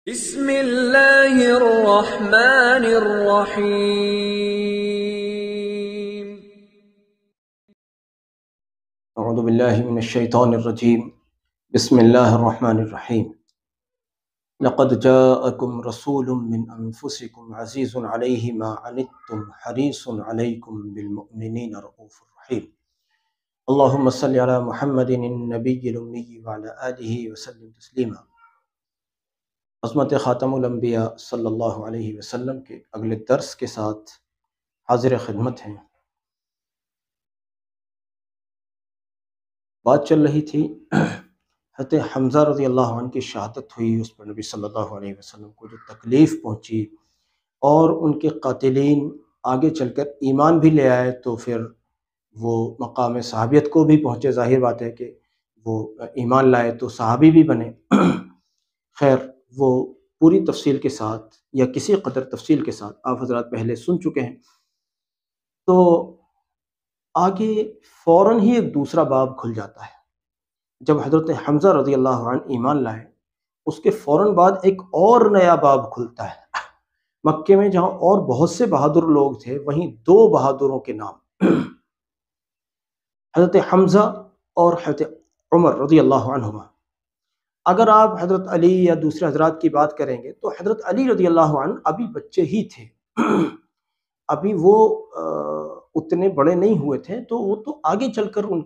بسم اللہ الرحمن الرحیم۔ اعوذ باللہ من الشیطان الرجیم، بسم اللہ الرحمن الرحیم۔ لقد جاءکم رسول من انفسکم عزیز علیہ ما عنتم حریص علیکم بالمؤمنین رؤوف رحیم۔ اللہم صلی علی محمد النبی الامی وعلی آلہ وسلم تسلیما۔ عظمت خاتم الانبیاء صلی اللہ علیہ وسلم کے اگلے درس کے ساتھ حاضر خدمت ہیں۔ بات چل رہی تھی حضرت حمزہ رضی اللہ عنہ کی شہادت ہوئی، اس پر نبی صلی اللہ علیہ وسلم کو جو تکلیف پہنچی اور ان کے قاتلین آگے چل کر ایمان بھی لے آئے تو پھر وہ مقام صحابیت کو بھی پہنچے۔ ظاہر بات ہے کہ وہ ایمان لائے تو صحابی بھی بنے۔ خیر، وہ پوری تفصیل کے ساتھ یا کسی قدر تفصیل کے ساتھ آپ حضرات پہلے سن چکے ہیں۔ تو آگے فوراً ہی ایک دوسرا باب کھل جاتا ہے۔ جب حضرت حمزہ رضی اللہ عنہ ایمان لائے، اس کے فوراً بعد ایک اور نیا باب کھلتا ہے۔ مکے میں جہاں اور بہت سے بہادر لوگ تھے، وہیں دو بہادروں کے نام حضرت حمزہ اور حضرت عمر رضی اللہ عنہما۔ اگر آپ حضرت علی یا دوسرے حضرات کی بات کریں گے تو حضرت علی رضی اللہ عنہ ابھی بچے ہی تھے، ابھی وہ اتنے بڑے نہیں ہوئے تھے، تو وہ تو آگے چل کر ان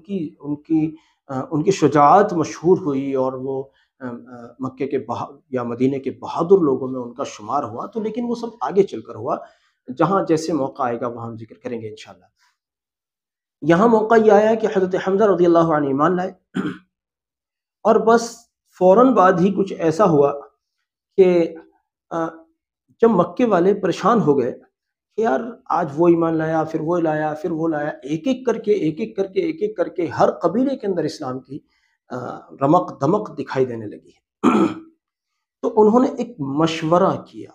کی شجاعت مشہور ہوئی اور وہ مکے کے یا مدینے کے بہادر لوگوں میں ان کا شمار ہوا۔ تو لیکن وہ سب آگے چل کر ہوا، جہاں جیسے موقع آئے گا وہاں ہم ذکر کریں گے انشاءاللہ۔ یہاں موقع یہ آیا کہ حضرت حمزہ رضی اللہ عنہ ایمان لائے، اور بس فوراً بعد ہی کچھ ایسا ہوا کہ جب مکے والے پریشان ہو گئے کہ یار آج وہ ایمان لایا، پھر وہ لایا، پھر وہ لایا، ایک ایک کر کے ہر قبیلے کے اندر اسلام کی رمق دمق دکھائی دینے لگی ہے۔ تو انہوں نے ایک مشورہ کیا،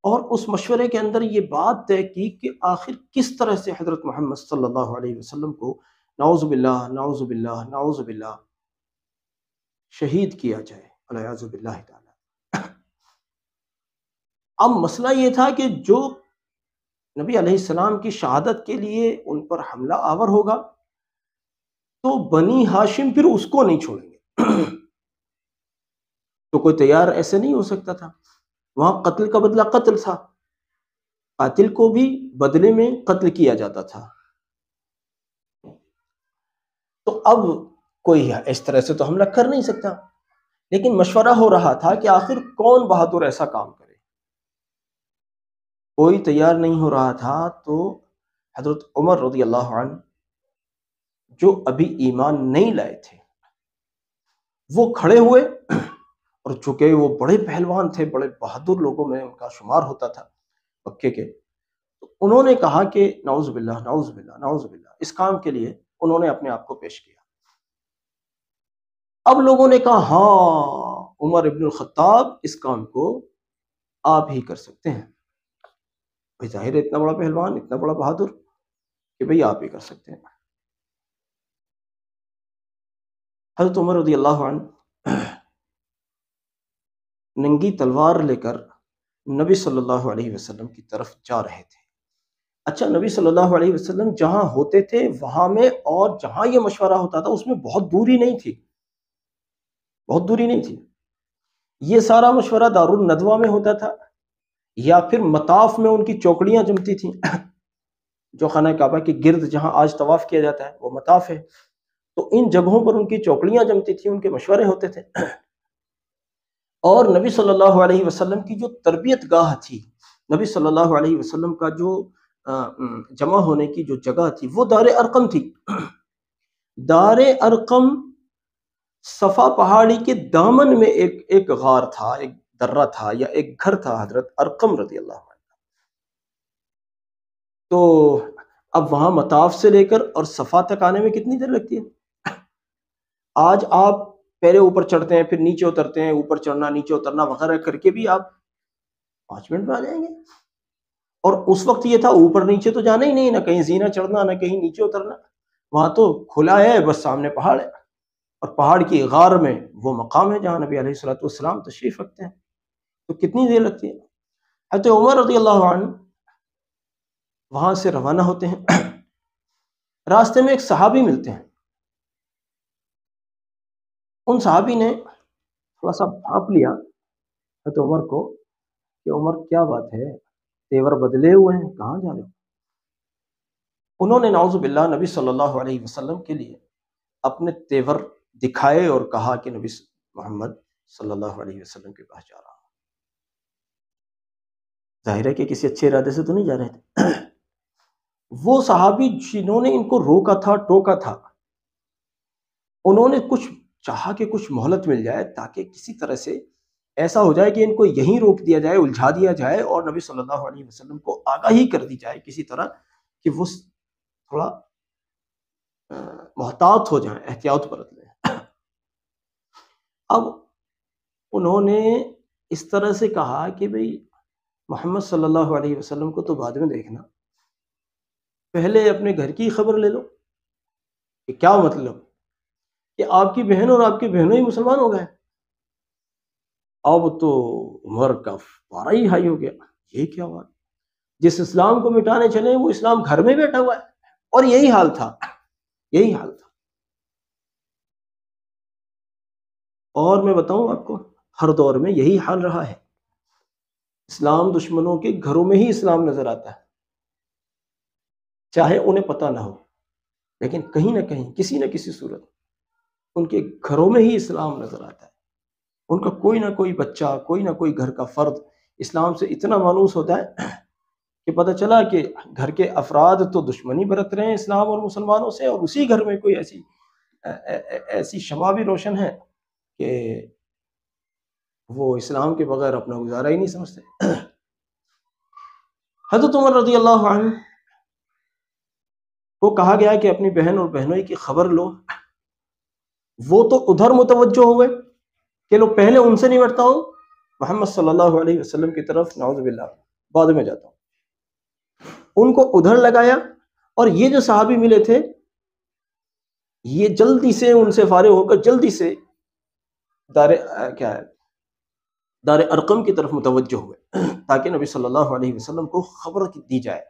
اور اس مشورے کے اندر یہ بات طے کی کہ آخر کس طرح سے حضرت محمد صلی اللہ علیہ وسلم کو نعوذ باللہ شہید کیا جائے، والعیاذ باللہ تعالی۔ اب مسئلہ یہ تھا کہ جو نبی علیہ السلام کی شہادت کے لیے ان پر حملہ آور ہوگا تو بنی ہاشم پھر اس کو نہیں چھوڑیں گے۔ تو کوئی تیار ایسے نہیں ہو سکتا تھا، وہاں قتل کا بدلہ قتل تھا، قاتل کو بھی بدلے میں قتل کیا جاتا تھا۔ تو اب کوئی اس طرح سے تو حملہ کر نہیں سکتا، لیکن مشورہ ہو رہا تھا کہ آخر کون بہادر ایسا کام کرے۔ کوئی تیار نہیں ہو رہا تھا، تو حضرت عمر رضی اللہ عنہ جو ابھی ایمان نہیں لائے تھے وہ کھڑے ہوئے، اور چونکہ وہ بڑے پہلوان تھے، بڑے بہادر لوگوں میں ان کا شمار ہوتا تھا مکے کے، تو انہوں نے کہا کہ نعوذ باللہ نعوذ باللہ نعوذ باللہ، اس کام کے لیے انہوں نے اپنے آپ کو پیش کیا۔ اب لوگوں نے کہا ہاں عمر ابن الخطاب اس کام کو آپ ہی کر سکتے ہیں۔ بھائی ظاہر ہے اتنا بڑا پہلوان، اتنا بڑا بہادر، کہ بھئی آپ ہی کر سکتے ہیں۔ حضرت عمر رضی اللہ عنہ ننگی تلوار لے کر نبی صلی اللہ علیہ وسلم کی طرف جا رہے تھے۔ اچھا، نبی صلی اللہ علیہ وسلم جہاں ہوتے تھے وہاں میں اور جہاں یہ مشورہ ہوتا تھا اس میں بہت دوری نہیں تھی، یہ سارا مشورہ دار الندوہ میں ہوتا تھا، یا پھر مطاف میں ان کی چوکڑیاں جمتی تھیں، جو خانہ کعبہ کے گرد جہاں آج طواف کیا جاتا ہے وہ مطاف ہے، تو ان جگہوں پر ان کی چوکڑیاں جمتی تھیں، ان کے مشورے ہوتے تھے۔ اور نبی صلی اللہ علیہ وسلم کی جو تربیت گاہ تھی، نبی صلی اللہ علیہ وسلم کا جو جمع ہونے کی جو جگہ تھی وہ دار ارقم تھی۔ دار ارقم صفا پہاڑی کے دامن میں ایک غار تھا، ایک درہ تھا یا ایک گھر تھا حضرت ارقم رضی اللہ عنہ۔ تو اب وہاں مطاف سے لے کر اور صفا تک آنے میں کتنی دیر لگتی ہے؟ آج آپ پہلے اوپر چڑھتے ہیں، پھر نیچے اترتے ہیں، اوپر چڑھنا نیچے اترنا وغیرہ کر کے بھی آپ 5 منٹ میں آ جائیں گے۔ اور اس وقت یہ تھا اوپر نیچے تو جانا ہی نہیں، نہ کہیں زینہ چڑھنا نہ کہیں نیچے اترنا، وہاں تو کھلا ہے، بس سامنے پہاڑ ہے، اور پہاڑ کی غار میں وہ مقام ہے جہاں نبی علیہ الصلوۃ والسلام تشریف رکھتے ہیں، تو کتنی دیر لگتی ہے؟ حضرت عمر رضی اللہ عنہ وہاں سے روانہ ہوتے ہیں، راستے میں ایک صحابی ملتے ہیں، ان صحابی نے تھوڑا سا بھانپ لیا حضرت عمر کو کہ عمر کیا بات ہے، تیور بدلے ہوئے ہیں، کہاں جا رہے ہو؟ انہوں نے نعوذ باللہ نبی صلی اللہ علیہ وسلم کے لیے اپنے تیور دکھائے اور کہا کہ نبی محمد صلی اللہ علیہ وسلم کے پاس جا رہا ہوں۔ ظاہر ہے کہ کسی اچھے ارادے سے تو نہیں جا رہے تھے۔ وہ صحابی جنہوں نے ان کو روکا تھا، ٹوکا تھا، انہوں نے کچھ چاہا کہ کچھ مہلت مل جائے تاکہ کسی طرح سے ایسا ہو جائے کہ ان کو یہیں روک دیا جائے، الجھا دیا جائے، اور نبی صلی اللہ علیہ وسلم کو آگاہی کر دی جائے کسی طرح کہ وہ تھوڑا محتاط ہو جائیں، احتیاط برت لیں۔ اب انہوں نے اس طرح سے کہا کہ بھئی محمد صلی اللہ علیہ وسلم کو تو بعد میں دیکھنا، پہلے اپنے گھر کی خبر لے لو۔ کہ کیا مطلب؟ کہ آپ کی بہن اور آپ کی بہنوں ہی مسلمان ہو گئے۔ اب تو عمر کا پارا ہی ہائی ہو گیا، یہ کیا ہوا؟ جس اسلام کو مٹانے چلے وہ اسلام گھر میں بیٹھا ہوا ہے، اور یہی حال تھا، یہی حال تھا۔ اور میں بتاؤں آپ کو، ہر دور میں یہی حال رہا ہے، اسلام دشمنوں کے گھروں میں ہی اسلام نظر آتا ہے، چاہے انہیں پتہ نہ ہو، لیکن کہیں نہ کہیں کسی نہ کسی صورت ان کے گھروں میں ہی اسلام نظر آتا ہے۔ ان کا کوئی نہ کوئی بچہ، کوئی نہ کوئی گھر کا فرد اسلام سے اتنا مانوس ہوتا ہے کہ پتہ چلا کہ گھر کے افراد تو دشمنی برت رہے ہیں اسلام اور مسلمانوں سے، اور اسی گھر میں کوئی ایسی شمع بھی روشن ہے کہ وہ اسلام کے بغیر اپنا گزارا ہی نہیں سمجھتے۔ حضرت عمر رضی اللہ عنہ کو کہا گیا کہ اپنی بہن اور بہنوئی کی خبر لو، وہ تو ادھر متوجہ ہوئے کہ لو پہلے ان سے نمٹتا ہوں، محمد صلی اللہ علیہ وسلم کی طرف نعوذ باللہ بعد میں جاتا ہوں۔ ان کو ادھر لگایا، اور یہ جو صحابی ملے تھے یہ جلدی سے ان سے فارغ ہو کر جلدی سے دار ارقم کی طرف متوجہ ہوئے تاکہ نبی صلی اللہ علیہ وسلم کو خبر دی جائے،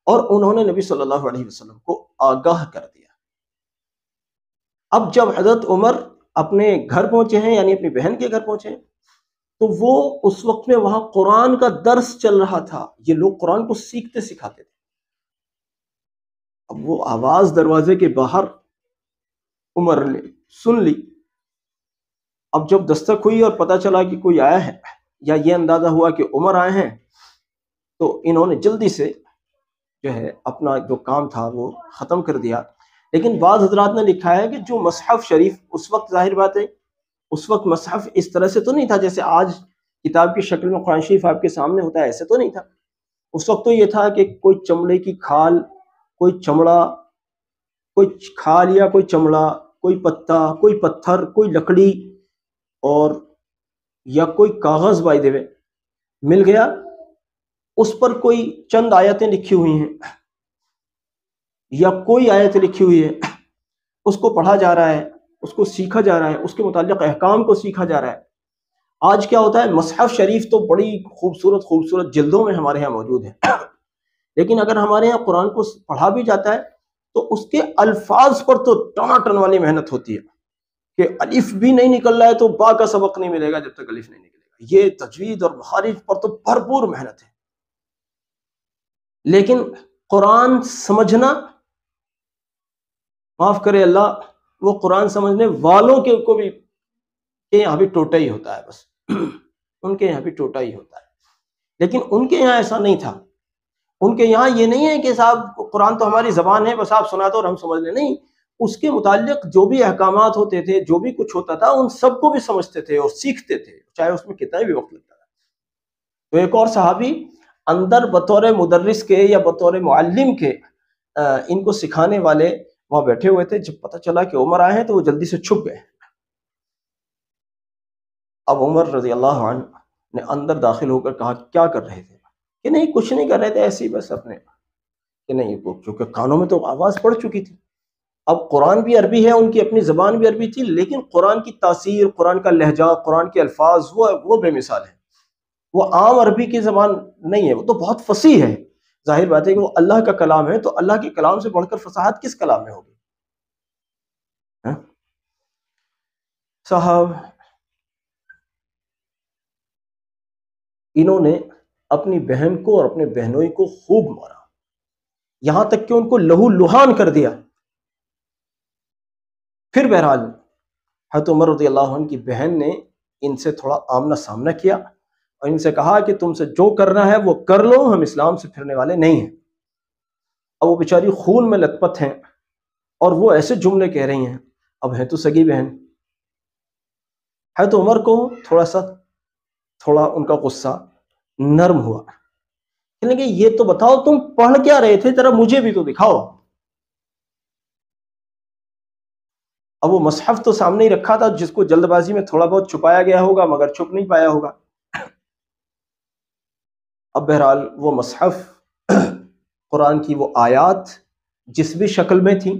اور انہوں نے نبی صلی اللہ علیہ وسلم کو آگاہ کر دیا۔ اب جب حضرت عمر اپنے گھر پہنچے ہیں، یعنی اپنی بہن کے گھر پہنچے ہیں، تو وہ اس وقت میں وہاں قرآن کا درس چل رہا تھا، یہ لوگ قرآن کو سیکھتے سکھاتے تھے۔ اب وہ آواز دروازے کے باہر عمر نے سن لی۔ اب جب دستک ہوئی اور پتہ چلا کہ کوئی آیا ہے، یا یہ اندازہ ہوا کہ عمر آئے ہیں، تو انہوں نے جلدی سے جو ہے اپنا جو کام تھا وہ ختم کر دیا۔ لیکن بعض حضرات نے لکھا ہے کہ جو مصحف شریف اس وقت، ظاہر بات ہے اس وقت مصحف اس طرح سے تو نہیں تھا جیسے آج کتاب کی شکل میں قرآن شریف آپ کے سامنے ہوتا ہے، ایسے تو نہیں تھا۔ اس وقت تو یہ تھا کہ کوئی چمڑے کی کھال، کوئی چمڑا، کوئی کھال یا کوئی چمڑا، کوئی پتا، کوئی پتھر، کوئی لکڑی، اور یا کوئی کاغذ بائی دے مل گیا، اس پر کوئی چند آیتیں لکھی ہوئی ہیں یا کوئی آیت لکھی ہوئی ہے، اس کو پڑھا جا رہا ہے، اس کو سیکھا جا رہا ہے، اس کے متعلق احکام کو سیکھا جا رہا ہے۔ آج کیا ہوتا ہے، مصحف شریف تو بڑی خوبصورت خوبصورت جلدوں میں ہمارے ہاں موجود ہے، لیکن اگر ہمارے ہاں قرآن کو پڑھا بھی جاتا ہے تو اس کے الفاظ پر تو ٹناٹن والی محنت ہوتی ہے کہ الف بھی نہیں نکل رہا ہے تو با کا سبق نہیں ملے گا جب تک الف نہیں نکلے گا۔ یہ تجوید اور مخارج پر تو بھرپور محنت ہے، لیکن قرآن سمجھنا، معاف کرے اللہ، وہ قرآن سمجھنے والوں کے کو بھی کے یہاں بھی ٹوٹا ہی ہوتا ہے، بس ان کے یہاں بھی ٹوٹا ہی ہوتا ہے۔ لیکن ان کے یہاں ایسا نہیں تھا، ان کے یہاں یہ نہیں ہے کہ صاحب قرآن تو ہماری زبان ہے بس آپ سنا دو اور ہم سمجھ لیں، نہیں، اس کے متعلق جو بھی احکامات ہوتے تھے، جو بھی کچھ ہوتا تھا، ان سب کو بھی سمجھتے تھے اور سیکھتے تھے، چاہے اس میں کتنا بھی وقت لگتا تھا۔ تو ایک اور صحابی اندر بطور مدرس کے یا بطور معلم کے ان کو سکھانے والے وہاں بیٹھے ہوئے تھے۔ جب پتہ چلا کہ عمر آئے ہیں تو وہ جلدی سے چھپ گئے۔ اب عمر رضی اللہ عنہ نے اندر داخل ہو کر کہا کیا کر رہے تھے؟ کہ نہیں کچھ نہیں کر رہے تھے، ایسے ہی بس اپنے، کہ نہیں، چونکہ کانوں میں تو آواز پڑ چکی تھی۔ اب قرآن بھی عربی ہے، ان کی اپنی زبان بھی عربی تھی، لیکن قرآن کی تاثیر، قرآن کا لہجہ، قرآن کے الفاظ وہ بے مثال ہے. وہ عام عربی کی زبان نہیں ہے، وہ تو بہت فصیح ہے. ظاہر بات ہے کہ وہ اللہ کا کلام ہے، تو اللہ کے کلام سے بڑھ کر فصاحت کس کلام میں ہوگی؟ ہاں؟ صاحب انہوں نے اپنی بہن کو اور اپنے بہنوئی کو خوب مارا، یہاں تک کہ ان کو لہو لہان کر دیا. پھر بہرحال حضرت عمر رضی اللہ عنہ کی بہن نے ان سے تھوڑا آمنا سامنا کیا اور ان سے کہا کہ تم سے جو کرنا ہے وہ کر لو، ہم اسلام سے پھرنے والے نہیں ہیں. اب وہ بیچاری خون میں لت پت ہیں اور وہ ایسے جملے کہہ رہی ہیں، اب ہے تو سگی بہن. حضرت عمر کو تھوڑا ان کا غصہ نرم ہوا، کہنے لگے یہ تو بتاؤ تم پڑھ کیا رہے تھے، ذرا مجھے بھی تو دکھاؤ. اب وہ مصحف تو سامنے ہی رکھا تھا، جس کو جلد بازی میں تھوڑا بہت چھپایا گیا ہوگا مگر چھپ نہیں پایا ہوگا. اب بہرحال وہ مصحف، قرآن کی وہ آیات جس بھی شکل میں تھیں،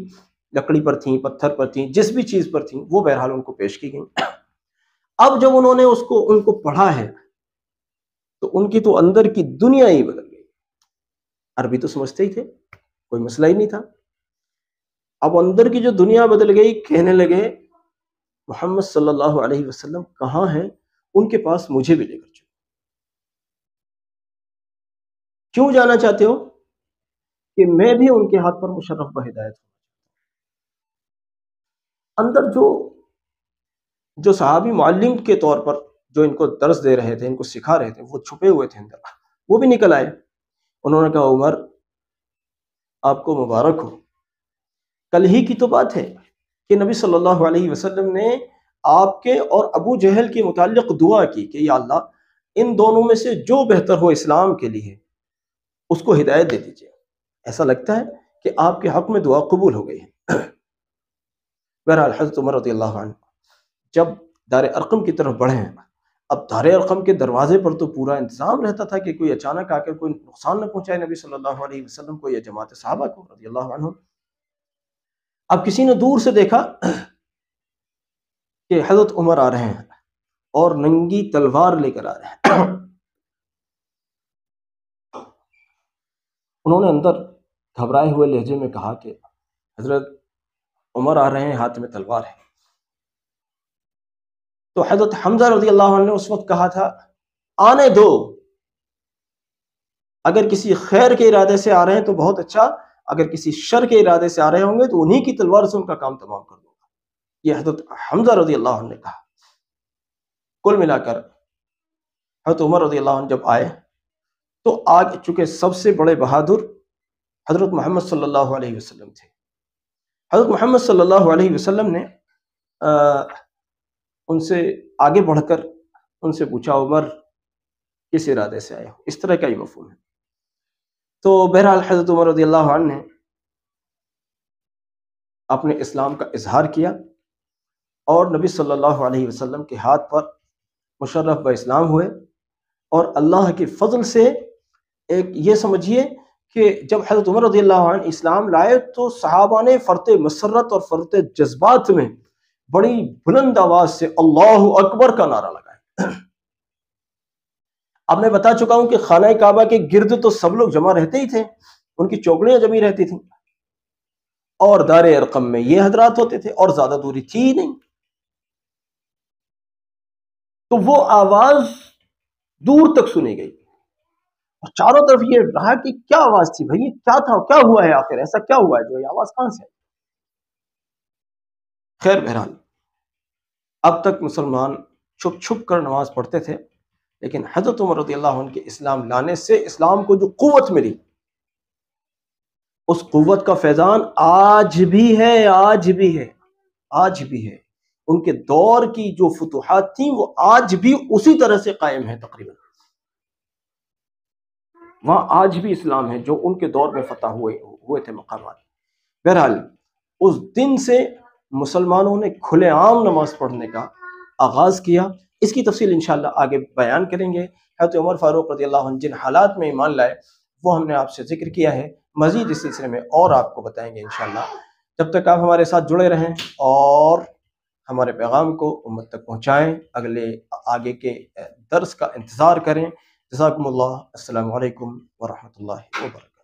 لکڑی پر تھیں، پتھر پر تھیں، جس بھی چیز پر تھیں، وہ بہرحال ان کو پیش کی گئیں. اب جب انہوں نے ان کو پڑھا ہے تو ان کی تو اندر کی دنیا ہی بدل گئی. عربی تو سمجھتے ہی تھے، کوئی مسئلہ ہی نہیں تھا. اب اندر کی جو دنیا بدل گئی، کہنے لگے محمد صلی اللہ علیہ وسلم کہاں ہیں، ان کے پاس مجھے بھی لے کر چلو. کیوں جانا چاہتے ہو؟ کہ میں بھی ان کے ہاتھ پر مشرف بہدایت ہوں. اندر جو صحابی معلم کے طور پر جو ان کو درس دے رہے تھے، ان کو سکھا رہے تھے، وہ چھپے ہوئے تھے اندر، وہ بھی نکل آئے. انہوں نے کہا عمر آپ کو مبارک ہو، کل ہی کی تو بات ہے کہ نبی صلی اللہ علیہ وسلم نے آپ کے اور ابو جہل کے متعلق دعا کی کہ یا اللہ ان دونوں میں سے جو بہتر ہو اسلام کے لیے اس کو ہدایت دے دیجیے. ایسا لگتا ہے کہ آپ کے حق میں دعا قبول ہو گئی ہے. بہرحال حضرت عمر رضی اللہ عنہ جب دار ارقم کی طرف بڑھے ہیں، اب دار ارقم کے دروازے پر تو پورا انتظام رہتا تھا کہ کوئی اچانک آ کر کوئی نقصان نہ پہنچائے نبی صلی اللہ علیہ وسلم کو یا جماعت صحابہ کو رضی اللہ عنہ. اب کسی نے دور سے دیکھا کہ حضرت عمر آ رہے ہیں اور ننگی تلوار لے کر آ رہے ہیں. انہوں نے اندر گھبرائے ہوئے لہجے میں کہا کہ حضرت عمر آ رہے ہیں، ہاتھ میں تلوار ہے. تو حضرت حمزہ رضی اللہ عنہ نے اس وقت کہا تھا آنے دو، اگر کسی خیر کے ارادے سے آ رہے ہیں تو بہت اچھا، اگر کسی شر کے ارادے سے آ رہے ہوں گے تو انہی کی تلوار سے ان کا کام تمام کر دوں گا. یہ حضرت حمزہ رضی اللہ عنہ نے کہا. کل ملا کر حضرت عمر رضی اللہ عنہ جب آئے تو آج چونکہ سب سے بڑے بہادر حضرت محمد صلی اللہ علیہ وسلم تھے. حضرت محمد صلی اللہ علیہ وسلم نے ان سے آگے بڑھ کر ان سے پوچھا عمر کس ارادے سے آئے ہو، اس طرح کا ہی مفہوم ہے. تو بہرحال حضرت عمر رضی اللہ عنہ نے اپنے اسلام کا اظہار کیا اور نبی صلی اللہ علیہ وسلم کے ہاتھ پر مشرف با اسلام ہوئے. اور اللہ کے فضل سے ایک یہ سمجھیے کہ جب حضرت عمر رضی اللہ عنہ اسلام لائے تو صحابہ نے فرط مسرت اور فرط جذبات میں بڑی بلند آواز سے اللہ اکبر کا نعرہ لگایا. اب میں بتا چکا ہوں کہ خانہ کعبہ کے گرد تو سب لوگ جمع رہتے ہی تھے، ان کی چوکڑیاں جمی رہتی تھیں، اور دار ارقم میں یہ حضرات ہوتے تھے اور زیادہ دوری تھی ہی نہیں. تو وہ آواز دور تک سنی گئی اور چاروں طرف یہ رہا کہ کیا آواز تھی بھائی، کیا تھا، کیا ہوا ہے، آخر ایسا کیا ہوا ہے جو یہ آواز کہاں سے آئی. خیر بہرحال اب تک مسلمان چھپ چھپ کر نماز پڑھتے تھے، لیکن حضرت عمر رضی اللہ عنہ کے اسلام لانے سے اسلام کو جو قوت ملی، اس قوت کا فیضان آج بھی ہے، آج بھی ہے، آج بھی ہے. ان کے دور کی جو فتوحات تھیں وہ آج بھی اسی طرح سے قائم ہیں تقریباً. وہاں آج بھی اسلام ہے جو ان کے دور میں فتح ہوئے تھے مقامات. بہرحال اس دن سے مسلمانوں نے کھلے عام نماز پڑھنے کا آغاز کیا. اس کی تفصیل انشاءاللہ آگے بیان کریں گے. حضرت عمر فاروق رضی اللہ عنہ جن حالات میں ایمان لائے وہ ہم نے آپ سے ذکر کیا ہے، مزید اس سلسلے میں اور آپ کو بتائیں گے انشاءاللہ. جب تک آپ ہمارے ساتھ جڑے رہیں اور ہمارے پیغام کو امت تک پہنچائیں، آگے کے درس کا انتظار کریں۔ جزاکم اللہ، السلام علیکم ورحمۃ اللہ وبرکاتہ۔